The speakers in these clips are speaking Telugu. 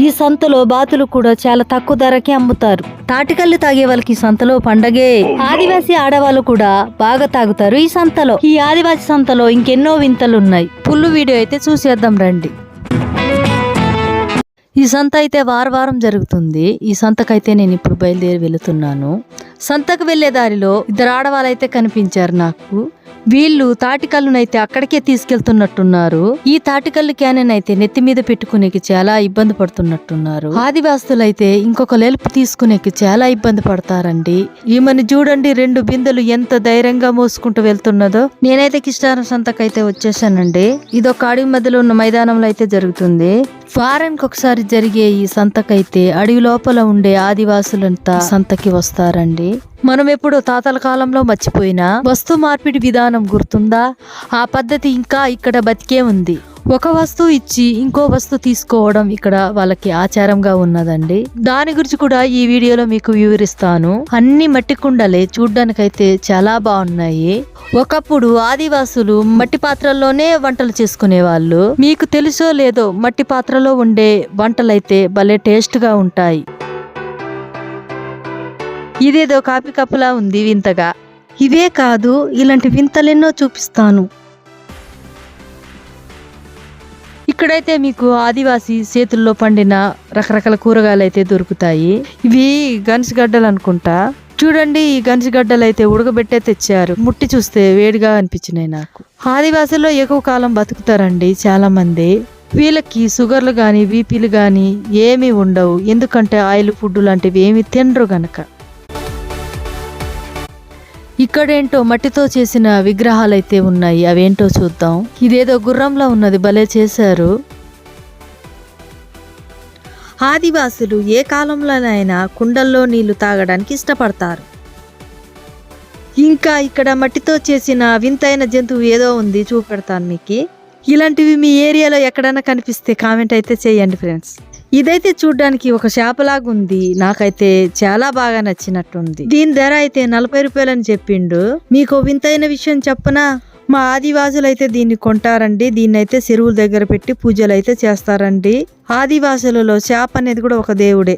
ఈ సంతలో బాతులు కూడా చాలా తక్కువ ధరకి అమ్ముతారు. తాటికల్లు తాగే వాళ్ళకి ఈ సంతలో పండగే. ఆదివాసీ ఆడవాళ్ళు కూడా బాగా తాగుతారు ఈ సంతలో. ఈ ఆదివాసీ సంతలో ఇంకెన్నో వింతలున్నాయి. ఫుల్ వీడియో అయితే చూసేద్దాం రండి. ఈ సంత అయితే వారం జరుగుతుంది. ఈ సంతకైతే నేను ఇప్పుడు బయలుదేరి వెళుతున్నాను. సంతకు వెళ్లే దారిలో ఇద్దరు ఆడవాళ్ళైతే కనిపించారు నాకు. వీళ్ళు తాటికల్లునైతే అక్కడికే తీసుకెళ్తున్నట్టున్నారు. ఈ తాటికల్లు క్యానెన్ అయితే నెత్తి మీద పెట్టుకునేకి చాలా ఇబ్బంది పడుతున్నట్టున్నారు. ఆదివాసులైతే ఇంకొక లెల్పు తీసుకునేకి చాలా ఇబ్బంది పడతారండి. ఈమెను చూడండి, 2 బిందెలు ఎంత ధైర్యంగా మోసుకుంటూ వెళ్తున్నదో. నేనైతే కిష్టారం సంతకైతే వచ్చేసానండి. ఇదొక అడవి మధ్యలో ఉన్న మైదానంలో అయితే జరుగుతుంది. వారానికి ఒకసారి జరిగే ఈ సంతకైతే అడవి లోపల ఉండే ఆదివాసులంతా సంతకి వస్తారండి. మనం ఎప్పుడో తాతల కాలంలో మర్చిపోయిన వస్తు మార్పిడి విధానం గుర్తుందా? ఆ పద్ధతి ఇంకా ఇక్కడ బతికే ఉంది. ఒక వస్తువు ఇచ్చి ఇంకో వస్తువు తీసుకోవడం ఇక్కడ వాళ్ళకి ఆచారంగా ఉన్నదండి. దాని గురించి కూడా ఈ వీడియోలో మీకు వివరిస్తాను. అన్ని మట్టి కుండలే, చూడ్డానికైతే చాలా బాగున్నాయి. ఒకప్పుడు ఆదివాసులు మట్టి పాత్రల్లోనే వంటలు చేసుకునే వాళ్ళు. మీకు తెలుసో లేదో, మట్టి పాత్రలో ఉండే వంటలైతే భలే టేస్ట్ గా ఉంటాయి. ఇదేదో కాఫీ కప్పులా ఉంది వింతగా. ఇవే కాదు, ఇలాంటి వింతలెన్నో చూపిస్తాను. ఇక్కడైతే మీకు ఆదివాసీ చేతుల్లో పండిన రకరకాల కూరగాయలు అయితే దొరుకుతాయి. ఇవి గన్సిగడ్డలు అనుకుంటా. చూడండి, ఈ గన్సిగడ్డలు అయితే ఉడకబెట్టే తెచ్చారు. ముట్టి చూస్తే వేడిగా అనిపించినాయి నాకు. ఆదివాసుల్లో ఎక్కువ కాలం బతుకుతారండి చాలా మంది. వీళ్ళకి షుగర్లు గాని బీపీలు గాని ఏమీ ఉండవు. ఎందుకంటే ఆయిల్ ఫుడ్ లాంటివి ఏమి తినరు గనక. ఇక్కడేంటో మట్టితో చేసిన విగ్రహాలైతే ఉన్నాయి. అవేంటో చూద్దాం. ఇదేదో గుర్రంలా ఉన్నది, భలే చేశారు. ఆదివాసులు ఏ కాలంలోనైనా కుండల్లో నీళ్లు తాగడానికి ఇష్టపడతారు. ఇంకా ఇక్కడ మట్టితో చేసిన వింతైన జంతువు ఏదో ఉంది, చూపెడతాను మీకు. ఇలాంటివి మీ ఏరియాలో ఎక్కడైనా కనిపిస్తే కామెంట్ అయితే చేయండి ఫ్రెండ్స్. ఇదైతే చూడ్డానికి ఒక చేపలాగా ఉంది. నాకైతే చాలా బాగా నచ్చినట్టుంది. దీని ధర అయితే 40 రూపాయలని చెప్పిండు. మీకు వింతైన విషయం చెప్పనా? మా ఆదివాసులు అయితే దీన్ని కొంటారండి. దీన్ని అయితే చెరువుల దగ్గర పెట్టి పూజలు అయితే చేస్తారండి. ఆదివాసులలో చేప అనేది కూడా ఒక దేవుడే.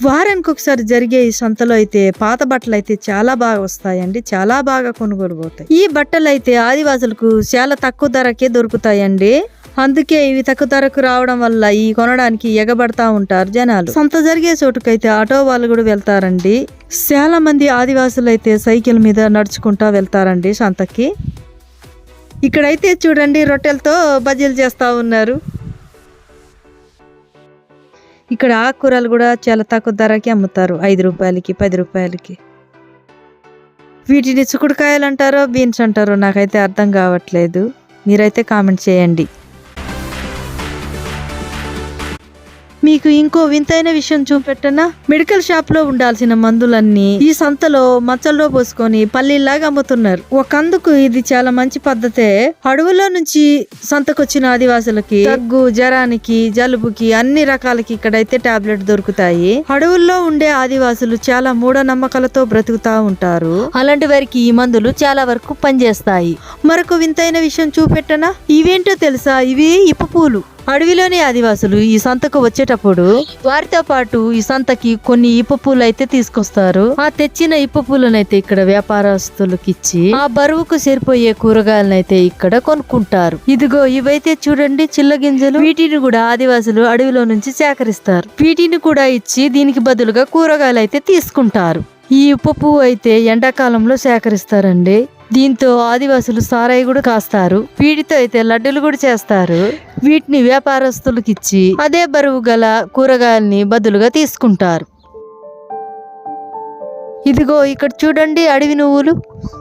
వారానికి ఒకసారి జరిగే ఈ సంతలో అయితే పాత బట్టలు అయితే చాలా బాగా వస్తాయండి. చాలా బాగా కొనుగోలు పోతాయి. ఈ బట్టలు అయితే ఆదివాసులకు చాలా తక్కువ ధరకే దొరుకుతాయండి. అందుకే ఇవి తక్కువ ధరకు రావడం వల్ల ఈ కొనడానికి ఎగబడతా ఉంటారు జనాలు. సంత జరిగే చోటుకైతే ఆటో వాళ్ళు కూడా వెళ్తారండి. చాలా మంది ఆదివాసులు అయితే సైకిల్ మీద నడుచుకుంటా వెళ్తారండి సంతకి. ఇక్కడైతే చూడండి, రొట్టెలతో బజ్జీలు చేస్తా ఉన్నారు. ఇక్కడ ఆకుకూరలు కూడా చాలా తక్కువ ధరకి అమ్ముతారు. 5 రూపాయలకి 10 రూపాయలకి. వీటిని చిక్కుడుకాయలు అంటారో బీన్స్ అంటారో నాకైతే అర్థం కావట్లేదు. మీరైతే కామెంట్ చేయండి. మీకు ఇంకో వింతైన విషయం చూపెట్టనా? మెడికల్ షాప్ లో ఉండాల్సిన మందులన్నీ ఈ సంతలో మచ్చల్లో పోసుకొని పల్లీలాగా అమ్ముతున్నారు. ఒకందుకు ఇది చాలా మంచి పద్ధతే. అడవుల్లో నుంచి సంతకొచ్చిన ఆదివాసులకి దగ్గు, జ్వరానికి, జలుబుకి అన్ని రకాలకి ఇక్కడైతే టాబ్లెట్ దొరుకుతాయి. అడవుల్లో ఉండే ఆదివాసులు చాలా మూఢనమ్మకాలతో బ్రతుకుతా ఉంటారు. అలాంటి వారికి ఈ మందులు చాలా వరకు పనిచేస్తాయి. మరొక వింతైన విషయం చూపెట్టనా? ఇవేంటో తెలుసా? ఇవి ఇప్ప పూలు. అడవిలోని ఆదివాసులు ఈ సంతకు వచ్చేటప్పుడు వారితో పాటు ఈ సంతకి కొన్ని ఇప్ప పూలు అయితే తీసుకొస్తారు. ఆ తెచ్చిన ఇప్ప పూలనైతే ఇక్కడ వ్యాపారస్తులకు ఇచ్చి ఆ బరువుకు సరిపోయే కూరగాయలనైతే ఇక్కడ కొనుక్కుంటారు. ఇదిగో ఇవైతే చూడండి, చిల్ల గింజలు. వీటిని కూడా ఆదివాసులు అడవిలో నుంచి సేకరిస్తారు. వీటిని కూడా ఇచ్చి దీనికి బదులుగా కూరగాయలు అయితే తీసుకుంటారు. ఈ ఉప్పు పువ్వు అయితే ఎండాకాలంలో సేకరిస్తారండి. దీంతో ఆదివాసులు సారాయి కూడా కాస్తారు. వీటితో అయితే లడ్డూలు కూడా చేస్తారు. వీటిని వ్యాపారస్తులకు ఇచ్చి అదే బరువు గల కూరగాయల్ని బదులుగా తీసుకుంటారు. ఇదిగో ఇక్కడ చూడండి, అడవి నువ్వులు.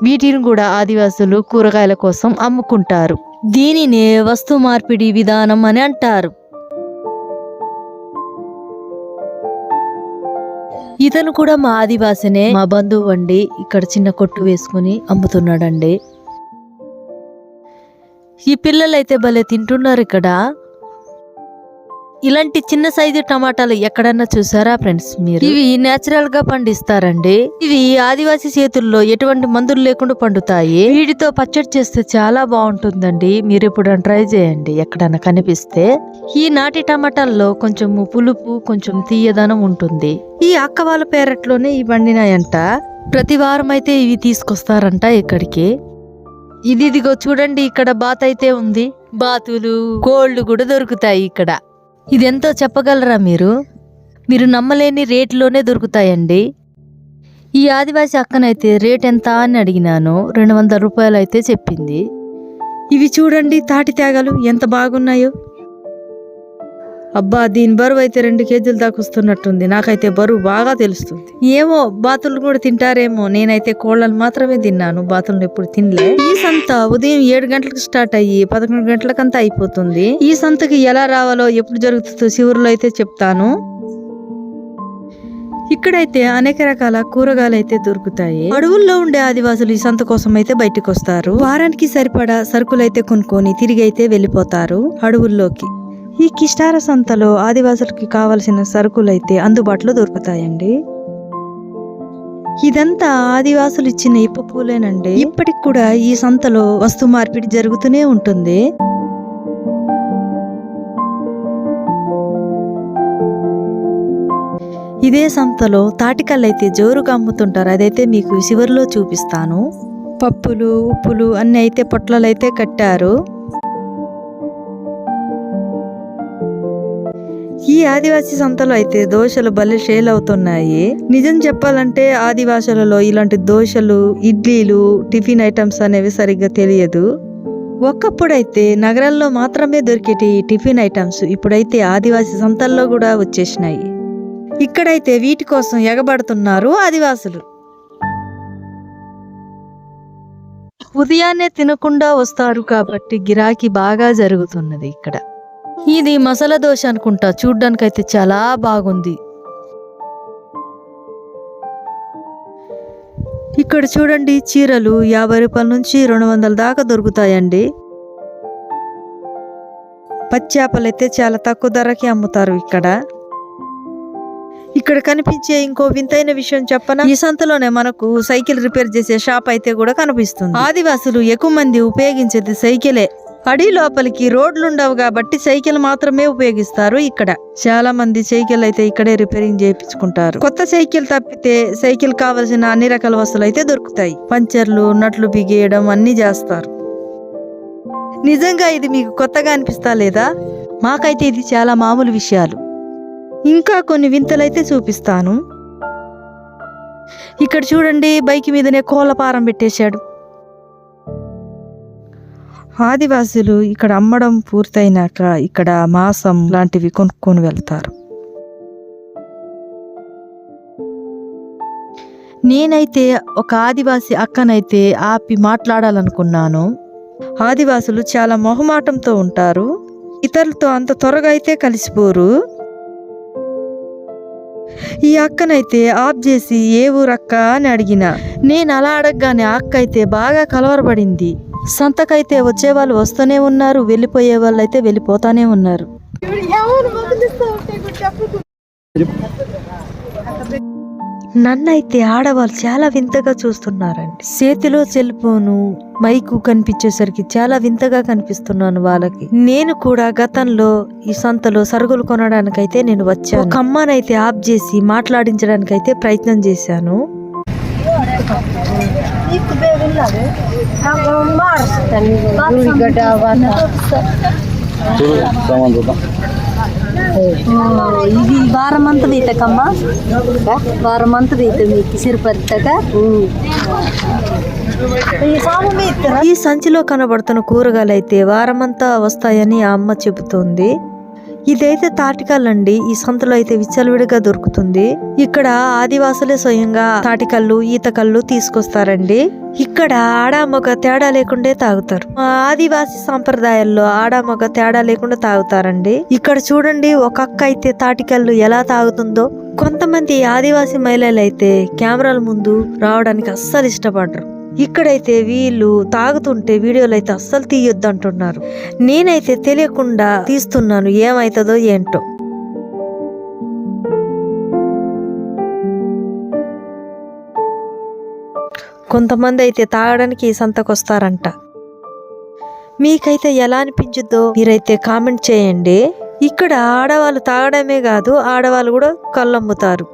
వీటిని కూడా ఆదివాసులు కూరగాయల కోసం అమ్ముకుంటారు. దీనినే వస్తు మార్పిడి విధానం అని అంటారు. ఇతను కూడా మా ఆదివాసినే, మా బంధువు అండి. ఇక్కడ చిన్న కొట్టు వేసుకుని అమ్ముతున్నాడండి. ఈ పిల్లలైతే భలే తింటున్నారు ఇక్కడ. ఇలాంటి చిన్న సైజు టమాటాలు ఎక్కడన్నా చూసారా ఫ్రెండ్స్ మీరు? ఇవి నేచురల్ గా పండిస్తారండి. ఇవి ఆదివాసీ చేతుల్లో ఎటువంటి మందులు లేకుండా పండుతాయి. వీటితో పచ్చడి చేస్తే చాలా బాగుంటుందండి. మీరు ఎప్పుడైనా ట్రై చేయండి ఎక్కడన్నా కనిపిస్తే. ఈ నాటి టమాటాల్లో కొంచెం పులుపు, కొంచెం తీయదనం ఉంటుంది. ఈ అక్క వాళ్ళ పేరట్లోనే ఇవి పండినాయంట. ప్రతి వారం అయితే ఇవి తీసుకొస్తారంట ఇక్కడికి. ఇదిగో చూడండి, ఇక్కడ బాత్ అయితే ఉంది. బాతులు, కోళ్లు కూడా దొరుకుతాయి ఇక్కడ. ఇదెంతో చెప్పగలరా మీరు? మీరు నమ్మలేని రేట్లోనే దొరుకుతాయండి. ఈ ఆదివాసి అక్కనైతే రేట్ ఎంత అని అడిగినాను. 200 రూపాయలు అయితే చెప్పింది. ఇవి చూడండి తాటి తేగలు ఎంత బాగున్నాయో. అబ్బా, దీని బరువు అయితే 2 కేజీలు దాకా వస్తున్నట్టుంది. నాకైతే బరువు బాగా తెలుస్తుంది. ఏమో బాతులు కూడా తింటారేమో. నేనైతే కోళ్ళను మాత్రమే తిన్నాను, బాతులను ఎప్పుడు తినలే. ఈ సంత ఉదయం 7 గంటలకు స్టార్ట్ అయ్యి 11 గంటలకంతా అయిపోతుంది. ఈ సంతకి ఎలా రావాలో, ఎప్పుడు జరుగుతుందో చివరిలో అయితే చెప్తాను. ఇక్కడైతే అనేక రకాల కూరగాయలు అయితే దొరుకుతాయి. అడవుల్లో ఉండే ఆదివాసులు ఈ సంత కోసం అయితే బయటకు వస్తారు. వారానికి సరిపడా సరుకులు అయితే కొనుక్కొని తిరిగి అయితే వెళ్ళిపోతారు అడవుల్లోకి. ఈ కిష్టార సంతలో ఆదివాసులకి కావలసిన సరుకులైతే అందుబాటులో దొరుకుతాయండి. ఇదంతా ఆదివాసులు ఇచ్చిన ఇప్ప పూలేనండి. ఇప్పటికి కూడా ఈ సంతలో వస్తు మార్పిడి జరుగుతూనే ఉంటుంది. ఇదే సంతలో తాటికల్లు అయితే జోరుగా అమ్ముతుంటారు. అదైతే మీకు చివరిలో చూపిస్తాను. పప్పులు, ఉప్పులు అన్ని అయితే పొట్లలు అయితే కట్టారు. ఈ ఆదివాసీ సంతలో అయితే దోశలు భలే సేల్ అవుతున్నాయి. నిజం చెప్పాలంటే ఆదివాసులలో ఇలాంటి దోశలు, ఇడ్లీలు, టిఫిన్ ఐటమ్స్ అనేవి సరిగ్గా తెలియదు. ఒకప్పుడైతే నగరాల్లో మాత్రమే దొరికేటి టిఫిన్ ఐటమ్స్ ఇప్పుడైతే ఆదివాసీ సంతల్లో కూడా వచ్చేసినాయి. ఇక్కడైతే వీటి కోసం ఎగబడుతున్నారు ఆదివాసులు. ఉదయాన్నే తినకుండా వస్తారు కాబట్టి గిరాకీ బాగా జరుగుతున్నది ఇక్కడ. ఇది మసాలా దోశ అనుకుంటా. చూడ్డానికైతే చాలా బాగుంది. ఇక్కడ చూడండి, చీరలు 50 రూపాయల నుంచి 200 దాకా దొరుకుతాయండి. పచ్చేపలు అయితే చాలా తక్కువ ధరకి అమ్ముతారు ఇక్కడ. ఇక్కడ కనిపించే ఇంకో వింతైన విషయం చెప్పనా? ఈ సంతలోనే మనకు సైకిల్ రిపేర్ చేసే షాప్ అయితే కూడా కనిపిస్తుంది. ఆదివాసులు ఎక్కువ మంది ఉపయోగించేది సైకిలే. అడవి లోపలికి రోడ్లుండవు కాబట్టి సైకిల్ మాత్రమే ఉపయోగిస్తారు. ఇక్కడ చాలా మంది సైకిల్ అయితే ఇక్కడే రిపేరింగ్ చేయించుకుంటారు. కొత్త సైకిల్ తప్పితే సైకిల్ కావలసిన అన్ని రకాల వస్తువులు అయితే దొరుకుతాయి. పంచర్లు, నట్లు బిగేయడం అన్ని చేస్తారు. నిజంగా ఇది మీకు కొత్తగా అనిపిస్తా లేదా? మాకైతే ఇది చాలా మామూలు విషయాలు. ఇంకా కొన్ని వింతలైతే చూపిస్తాను. ఇక్కడ చూడండి, బైక్ మీదనే కోళ్ళ పారం పెట్టేశాడు. ఆదివాసులు ఇక్కడ అమ్మడం పూర్తయినాక ఇక్కడ మాంసం లాంటివి కొనుక్కొని వెళ్తారు. నేనైతే ఒక ఆదివాసి అక్కనైతే ఆపి మాట్లాడాలనుకున్నాను. ఆదివాసులు చాలా మొహమాటంతో ఉంటారు. ఇతరులతో అంత త్వరగా అయితే కలిసిపోరు. ఈ అక్కనైతే ఆఫ్ చేసి ఏ ఊరక్క అని అడిగిన. నేను అలా అడగగానే అక్క అయితే బాగా కలవరపడింది. సంతకైతే వచ్చే వాళ్ళు వస్తూనే ఉన్నారు, వెళ్ళిపోయే వాళ్ళు అయితే వెళ్ళిపోతానే ఉన్నారు. నన్నైతే ఆడవాళ్ళు చాలా వింతగా చూస్తున్నారండి. చేతిలో సెల్ ఫోను, మైకు కనిపించేసరికి చాలా వింతగా కనిపిస్తున్నాను వాళ్ళకి. నేను కూడా గతంలో ఈ సంతలో సరుకులు కొనడానికైతే నేను వచ్చాను. ఒక అమ్మనైతే ఆఫ్ చేసి మాట్లాడించడానికైతే ప్రయత్నం చేశాను. ఇది వారమంతా తీతకమ్మా, వారమంతా తీత మీకు సిరిపత్తక. ఈ సంచిలో కనబడుతున్న కూరగాయలు అయితే వారమంతా వస్తాయని ఆ అమ్మ చెబుతోంది. ఇదైతే తాటికల్లండి. ఈ సంతలో అయితే విచ్చలవిడిగా దొరుకుతుంది. ఇక్కడ ఆదివాసులే స్వయంగా తాటికల్లు, ఈతకల్లు తీసుకొస్తారండి. ఇక్కడ ఆడామొగ తేడా లేకుండా తాగుతారు. ఆదివాసి సాంప్రదాయాల్లో ఆడామొగ తేడా లేకుండా తాగుతారండి. ఇక్కడ చూడండి, ఒక అక్క అయితే తాటికల్లు ఎలా తాగుతుందో. కొంతమంది ఆదివాసి మహిళలు అయితే కెమెరాల ముందు రావడానికి అస్సలు ఇష్టపడరు. ఇక్కడైతే వీళ్ళు తాగుతుంటే వీడియోలు అయితే అస్సలు తీయొద్దు అంటున్నారు. నేనైతే తెలియకుండా తీస్తున్నాను, ఏమైతుందో ఏంటో. కొంతమంది అయితే తాగడానికి ఈ సంతకొస్తారంట. మీకైతే ఎలా అనిపించుద్దో మీరైతే కామెంట్ చేయండి. ఇక్కడ ఆడవాళ్ళు తాగడమే కాదు, ఆడవాళ్ళు కూడా కళ్ళు అమ్ముతారు.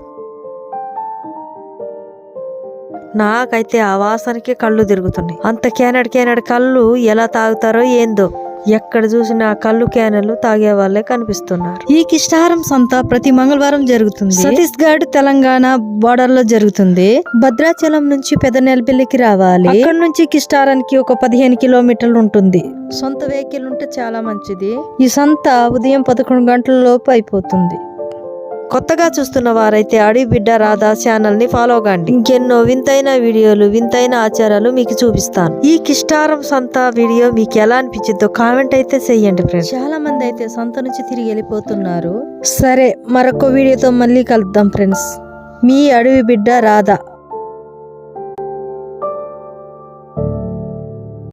నాకైతే ఆ వాసనకి కళ్ళు తిరుగుతున్నాయి. అంత కేనడు కళ్ళు ఎలా తాగుతారో ఏందో. ఎక్కడ చూసినా కళ్ళు క్యానలు తాగే వాళ్ళే కనిపిస్తున్నారు. ఈ కిస్టారం సంత ప్రతి మంగళవారం జరుగుతుంది. ఛత్తీస్గఢ్ తెలంగాణ బోర్డర్ లో జరుగుతుంది. భద్రాచలం నుంచి పెదనెల్పల్లికి రావాలి. అక్కడ నుంచి కిస్టారానికి ఒక 15 కిలోమీటర్లు ఉంటుంది. సొంత వెహికల్ ఉంటే చాలా మంచిది. ఈ సంత ఉదయం 11 గంటల లోపు అయిపోతుంది. కొత్తగా చూస్తున్న వారైతే అడవి బిడ్డ రాధా ఛానల్ ని ఫాలో కండి. ఇంకెన్నో వింతైన వీడియోలు, వింతైన ఆచారాలు మీకు చూపిస్తాను. ఈ కిస్టారం సంత వీడియో మీకు ఎలా అనిపించిందో కామెంట్ అయితే చెయ్యండి ఫ్రెండ్స్. చాలా మంది అయితే సంత నుంచి తిరిగి వెళ్ళిపోతున్నారు. సరే, మరొక వీడియోతో మళ్ళీ కలుద్దాం ఫ్రెండ్స్. మీ అడవి బిడ్డ రాధా.